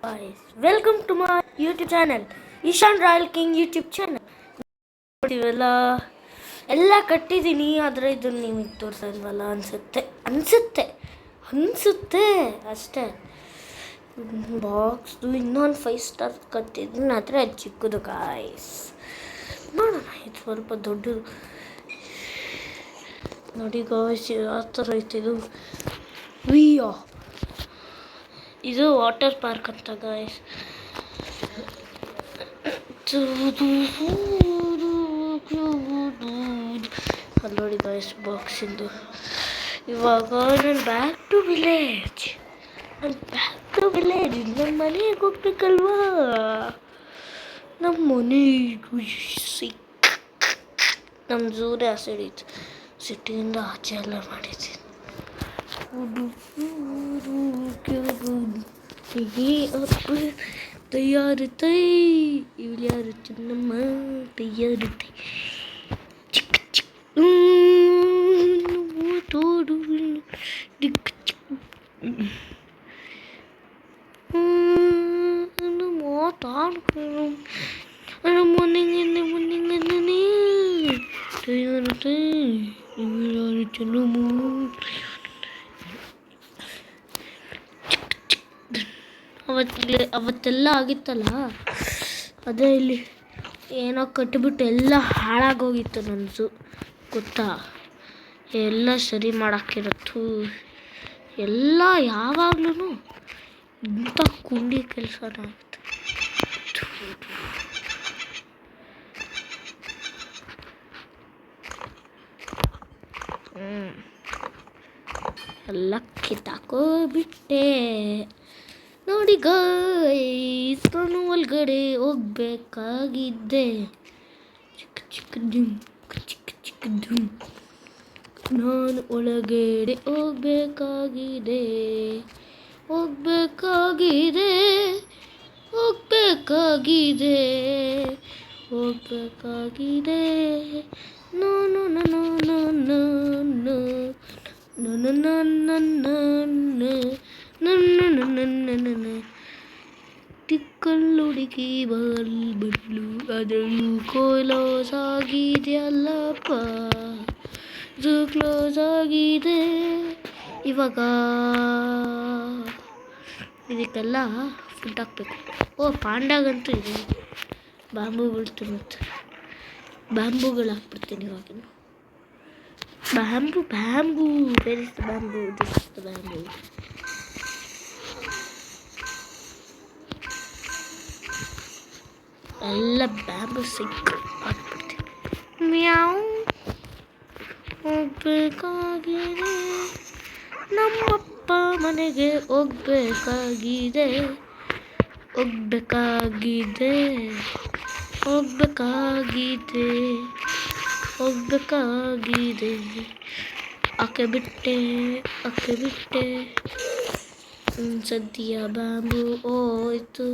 Guys, welcome to my YouTube channel, Ishan Royal King YouTube channel. ನೋಡಿವಲ್ಲ ಎಲ್ಲ ಕಟ್ಟಿದ್ದೀನಿ, ಆದರೆ ಇದನ್ನು ನಿಮಗೆ ತೋರಿಸಲ್ವಲ್ಲ ಅನಿಸುತ್ತೆ ಅಷ್ಟೇ. ಬಾಕ್ಸ್ದು ಇನ್ನೊಂದು 5 ಸ್ಟಾರ್ ಕಟ್ಟಿದ್ದೀನಿ, ಆದರೆ ಅದು ಚಿಕ್ಕದು ಗಾಯ್ಸ್. ನೋಡೋಣ, ಇದು ಸ್ವಲ್ಪ ದೊಡ್ಡದು ನೋಡಿ ಗಾಯ್ಸ್. ಯಾವ ಥರ ಐತೆ ಇದು? ಇದು ವಾಟರ್ ಪಾರ್ಕ್ ಅಂತ ಗಾಯ್ಸ್. ಅಲ್ಲಿ ನೋಡಿ ಗಾಯ್ಸ್ ಬಾಕ್ಸಿಂದು. ಇವಾಗ ನಾನು ಬ್ಯಾಕ್ ಟು ವಿಲೇಜ್. ನಮ್ಮ ಮನೆಗೆ ಹೋಗ್ಬೇಕಲ್ವಾ? ನಮ್ಮ ಮನೆಗೂ ನಮ್ಮ ಝೂರೇ ಆ ಸೈಡ್ ಇತ್ತು, ಸಿಟಿಯಿಂದ ಆಚೆ ಎಲ್ಲ ಮಾಡಿದ್ದೀನಿ. ತಯಾರು ತೈ ಇಲ್ಲಿ ಯಾರು ಚಿನ್ನಮ್ಮ ತಯಾರು ತೈ ಚಿಕ್ಕ ಚಿಕ್ಕ ತೋಡು ಚಿಕ್ಕ ಚಿಕ್ಕ ಮಾತಾಡ್ಕೊಂಡು ಮೊನ್ನೆ ತಯಾರು ತೈ ಇಲ್ಲಿ ಯಾರು ಚಿನ್ನಮ್ಮ. ಅವತ್ತೆಲ್ಲ ಆಗಿತ್ತಲ್ಲ, ಅದೇ ಇಲ್ಲಿ ಏನೋ ಕಟ್ಟಿಬಿಟ್ಟು ಎಲ್ಲ ಹಾಳಾಗೋಗಿತ್ತು ನನ್ನದು, ಗೊತ್ತಾ? ಎಲ್ಲ ಸರಿ ಮಾಡೋಕ್ಕಿರತ್ತು. ಎಲ್ಲ ಯಾವಾಗ್ಲೂ ಇಂಥ ಕುಂಡಿ ಕೆಲಸನ ಆಗುತ್ತೆ. ಎಲ್ಲ ಕಿತ್ತಾಕೋಬಿಟ್ಟೆ ನೋಡಿ ಗಾಯ್ಸ್. ನಾನು ಒಳಗಡೆ ಹೋಗ್ಬೇಕಾಗಿದ್ದೆ, ಚಿಕ್ಕ ಚಿಕ್ಕ ದುಮ್. ನಾನು ಒಳಗಡೆ ಹೋಗ್ಬೇಕಾಗಿದೆ. ತಿಕ್ಕಲ್ಲುಡುಕಿ ಬಲ್ಲು ಅದನ್ನು ಕ್ಲೋಸ್ ಆಗಿದೆಯಲ್ಲಪ್ಪ, ಇದು ಕ್ಲೋಸ್ ಆಗಿದೆ. ಇವಾಗ ಇದಕ್ಕೆಲ್ಲ ಫುಡ್ ಹಾಕ್ಬೇಕು. ಪಾಂಡಾಗಂತೂ ಇದೆ, ಬ್ಯಾಂಬೂಗಳು ತಿನ್ನುತ್ತೆ. ಬ್ಯಾಂಬೂಗಳು ಹಾಕ್ಬಿಡ್ತೀನಿ ಇವಾಗ. Bamboo where is the bamboo? This is the bamboo. ಎಲ್ಲ ಬ್ಯಾಂಬೂ ಸಿಕ್ ಹಾಕ್ಬಿಡ್ತೀನಿ. ಮ್ಯಾವ್. ಹೋಗ್ಬೇಕಾಗಿದೆ, ನಮ್ಮಪ್ಪ ಮನೆಗೆ ಹೋಗ್ಬೇಕಾಗಿದೆ. ಆಕೆ ಬಿಟ್ಟೆ ಸದ್ಯ ಬ್ಯಾಂಬೂ ಹೋಯ್ತು.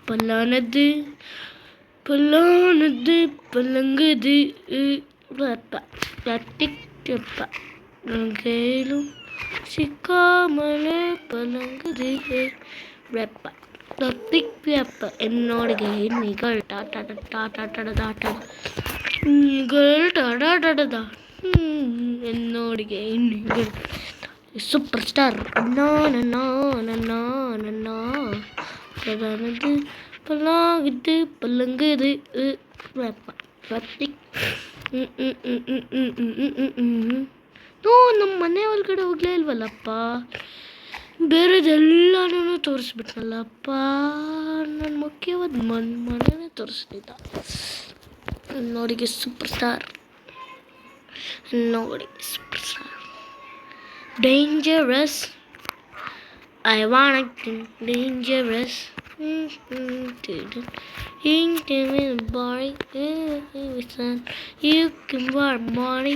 ಪಲಾನದ್ದೆ ಪಲ್ಲಂಗದಿ ಪ್ಲಾಸ್ಟಿಕ್ ಗೇಲು ಸಿಕ್ಕಾಮಲೆ ಪಲ್ಲಂಗದಿ ಪ್ಲಾಸ್ಟಿಕ್ എന്നോടിಗೆ ಹೆಣ್ಣಿಗಳು എന്നോಡಿಗೆ ಹೆಣ್ಣಿಗಳು ಸೂಪರ್ ಸ್ಟಾರ್ ನನ್ನ ಪ್ರಧಾನದ ಪಲ್ಲಂಗದಿ ಪ್ಲಾಸ್ಟಿಕ್. ನಮ್ಮ ಮನೆ ಒಳಗಡೆ ಹೋಗ್ಲೇ ಇಲ್ವಲ್ಲಪ್ಪ, ಬೇರೆದೆಲ್ಲನೂ ತೋರಿಸ್ಬಿಟ್ನಲ್ಲಪ್ಪ. ನನ್ನ ಮುಖ್ಯವಾದ ಮನೆನೇ ತೋರಿಸ್ತಿದ್ದ. ನೋಡಿಗೆ super star dangerous. I wanna get dangerous. Into the body, you can wear money.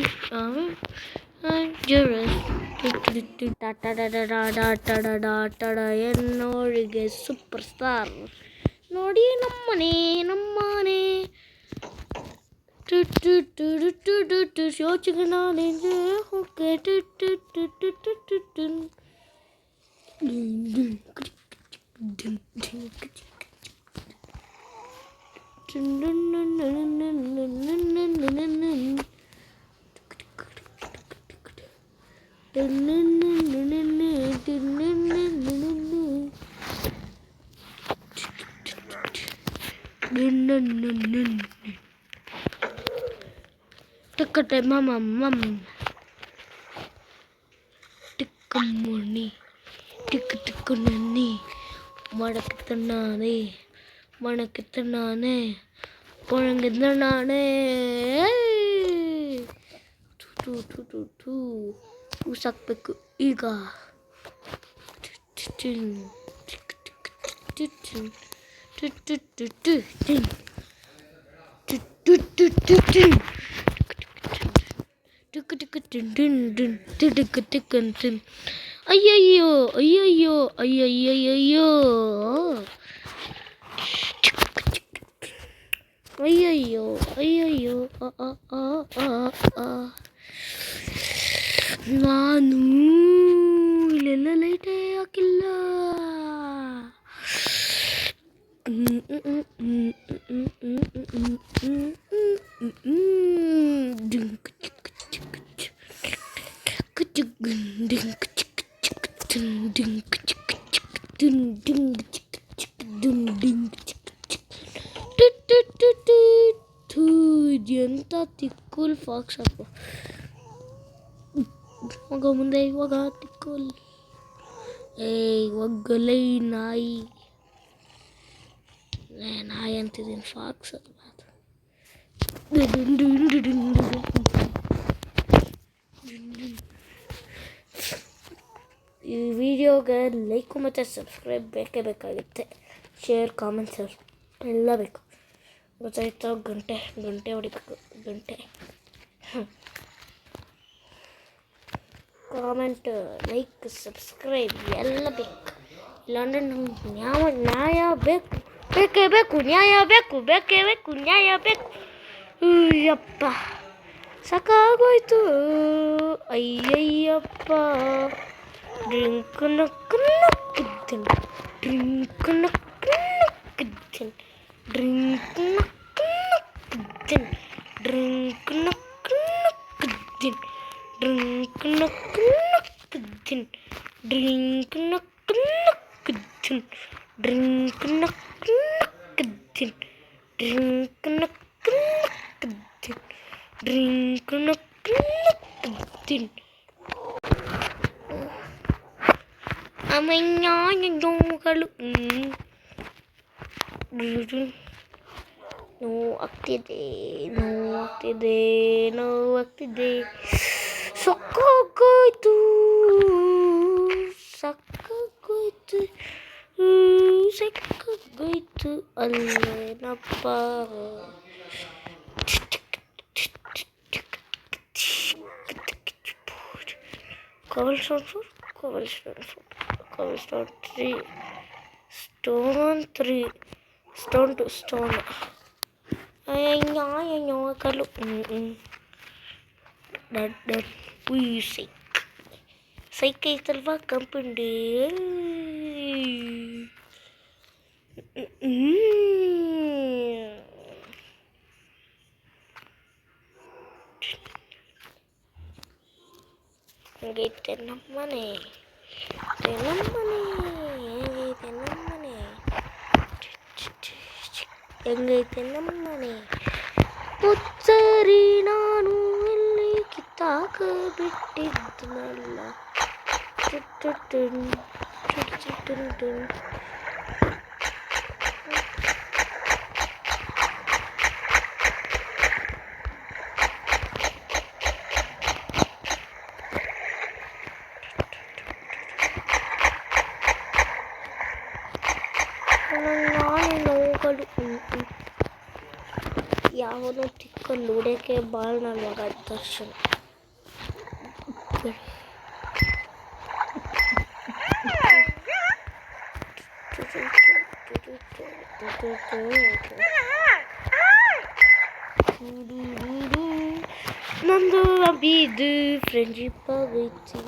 ಎನ್ನೋಳಿಗೆ ಸೂಪರ್ ಸ್ಟಾರ್ ನೋಡಿ ನಮ್ಮನೆ ನಮ್ಮನೆ ಯೋಚನೆ ನಾನೇಂದ್ರೆ okay Tikate mama mam tikkamoni tikkunani madakittanane manakittanane ponangiddanane tu usakbeku ಈಗ ಅಯ್ಯಯ್ಯೋ ಅಯ್ಯಯ್ಯೋ ಅಯ್ಯಯ್ಯಯ್ಯೋ ಅಯ್ಯಯ್ಯೋ ಅಯ್ಯಯ್ಯೋ ನಾನು ಇಲ್ಲೆಲ್ಲ ಲೈಟೇ ಹಾಕಿಲ್ಲ. ಎಂತ ತಿಕ್ಕುಲ್ ಫಾಕ್ಸ್ ಅಪ್ಪ ಮಗ ಮುಂದೆ ಇವಾಗ ತಿಕ್ಕುಲ್ ಒಗ್ಗಲೈ ನಾಯಿ ನಾಯಿ ಅಂತಿದ್ದೀನಿ ಫಾಕ್ಸ್ ಅದು ಈ ವಿಡಿಯೋಗೆ ಲೈಕು ಮತ್ತು ಸಬ್ಸ್ಕ್ರೈಬ್ ಬೇಕೇ ಬೇಕಾಗುತ್ತೆ. ಶೇರ್ ಕಾಮೆಂಟ್ಸ್ ಎಲ್ಲ ಬೇಕು ಗೊತ್ತಾಯ್ತು. ಗಂಟೆ ಹೊಡಿಬೇಕು ಗಂಟೆ. ಕಾಮೆಂಟ್ ಲೈಕ್ ಸಬ್ಸ್ಕ್ರೈಬ್ ಎಲ್ಲ ಬೇಕು. ಇಲ್ಲಾಂದರೆ ನಮ್ಗೆ ನ್ಯಾಯ ಬೇಕು ಬೇಕೇ ಬೇಕು. ನ್ಯಾಯ ಬೇಕು ಬೇಕೇ ಬೇಕು. ನ್ಯಾಯ ಬೇಕು. ಅಯ್ಯಪ್ಪ ಸಾಕಾಗೋಯ್ತು ಅಯ್ಯಯ್ಯಪ್ಪ. ಡ್ರಿಂಕ್ ನಕ್ಕಿದ್ದೀನಿ ಡ್ರಿಂಕ್ ನಕ್ಕಿದ್ದೀನಿ ಡ್ರಿಂಕ್ ನಕ್ಕಿದ್ದೀನಿ ಡ್ರಿಂಕ್ ನಕ್ಕಿದ್ದೀನಿ ಡ್ರಿಂಕ್ ನಕ್ಕಿದ್ದೀನಿ ಡ್ರಿಂಕ್ ನಕ್ಕಿದ್ದೀನಿ ಡ್ರಿಂಕ್ ನಕ್ಕಿದ್ದೀನಿ ಡ್ರಿಂಕ್ ನಕ್ಕಿದ್ದೀನಿ ಡ್ರಿಂಕ್ ನಕ್ಕಿದ್ದೀನಿ ಅಮ್ಮಯ್ಯಗಳು ನೋವಾಗ್ತಿದೆ ಸಾಕಾಗೋಯ್ತು ಅಲ್ಲೇನಪ್ಪ. Cobblestone 3 stone to stone ಕಲ್ಲು ಸೈಕ್ ಐತಲ್ವಾ ಕಂಪೌಂಡ್. ಹಂಗೈತೆ ನಮ್ಮನೆ ಹೆಂಗೈತೆ ನಮ್ಮನೆ ಪುಚ್ಚರಿ ನಾನು ಎಲ್ಲಿ ಕಿತ್ತಾಕ ಬಿಟ್ಟಿದ್ನಲ್ಲ. ನೋವುಗಳು ಯಾವನೋ ತಿಕ್ಕೊಂಡು ಹೊಡೆಯೋಕ್ಕೆ ಭಾಳ ನನ್ನ ಮಗ ದರ್ಶನ. ನಂದು ಅಬಿದು ಫ್ರೆಂಡ್ಶಿಪ್ ಆಗೈತಿ.